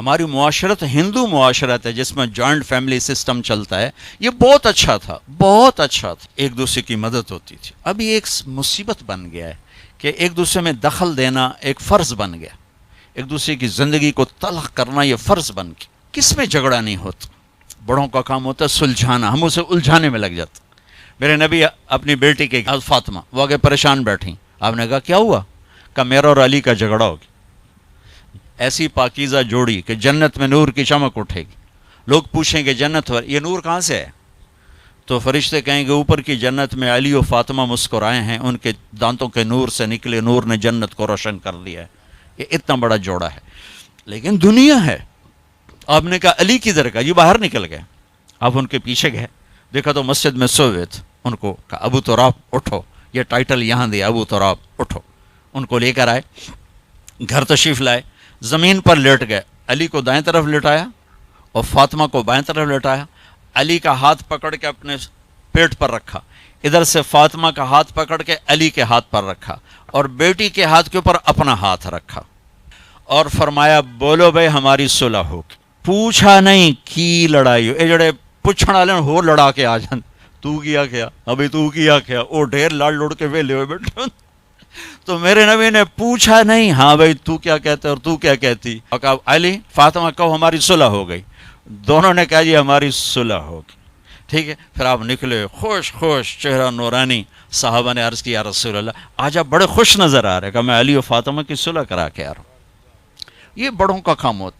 ہماری معاشرت ہندو معاشرت ہے جس میں جوائنٹ فیملی سسٹم چلتا ہے، یہ بہت اچھا تھا، بہت اچھا تھا، ایک دوسرے کی مدد ہوتی تھی۔ ابھی ایک مصیبت بن گیا ہے کہ ایک دوسرے میں دخل دینا ایک فرض بن گیا، ایک دوسرے کی زندگی کو تلخ کرنا یہ فرض بن گیا۔ کس میں جھگڑا نہیں ہوتا، بڑوں کا کام ہوتا ہے سلجھانا، ہم اسے الجھانے میں لگ جاتے۔ میرے نبی اپنی بیٹی کے فاطمہ وہ آگے پریشان بیٹھیں، آپ نے کہا کیا ہوا؟ کہا میرا اور علی کا جھگڑا ہو گیا۔ ایسی پاکیزہ جوڑی کہ جنت میں نور کی چمک اٹھے گی، لوگ پوچھیں گے جنت یہ نور کہاں سے ہے؟ تو فرشتے کہیں گے اوپر کی جنت میں علی و فاطمہ مسکرائے ہیں، ان کے دانتوں کے نور سے نکلے نور نے جنت کو روشن کر دیا ہے۔ یہ اتنا بڑا جوڑا ہے، لیکن دنیا ہے۔ آپ نے کہا علی کدھر کا؟ یہ باہر نکل گئے۔ آپ ان کے پیچھے گئے، دیکھا تو مسجد میں سوئے تھے، ان کو کہا ابو تراب اٹھو، یہ ٹائٹل یہاں دیا، ابو تراب اٹھو۔ ان کو لے کر آئے، گھر تشریف لائے، زمین پر لیٹ گئے، علی کو دائیں طرف لٹایا اور فاطمہ کو بائیں طرف لٹایا، علی کا ہاتھ پکڑ کے اپنے پیٹ پر رکھا، ادھر سے فاطمہ کا ہاتھ پکڑ کے علی کے ہاتھ پر رکھا اور بیٹی کے ہاتھ کے اوپر اپنا ہاتھ رکھا اور فرمایا بولو بھائی ہماری صلح ہوگی۔ پوچھا نہیں کی لڑائی ہو، اے جڑے پوچھنے والے ہو لڑا کے آ جان، تو کیا کیا ابھی، تو کیا کیا، وہ ڈھیر لڑ لڑ کے ویلے ہوئے بیٹھے۔ تو میرے نبی نے پوچھا نہیں ہاں بھائی تو کیا کہتے اور تو کیا کہتی، اور کہا علی فاطمہ کہو ہماری صلح ہو گئی۔ دونوں نے کہا جی ہماری صلح ہوگی، ٹھیک ہے۔ پھر آپ نکلے خوش خوش، چہرہ نورانی۔ صحابہ نے عرض کیا رسول اللہ آج آپ بڑے خوش نظر آ رہے، کہ میں علی و فاطمہ کی صلح کرا کے آ رہا ہوں۔ یہ بڑوں کا کام ہوتا ہے۔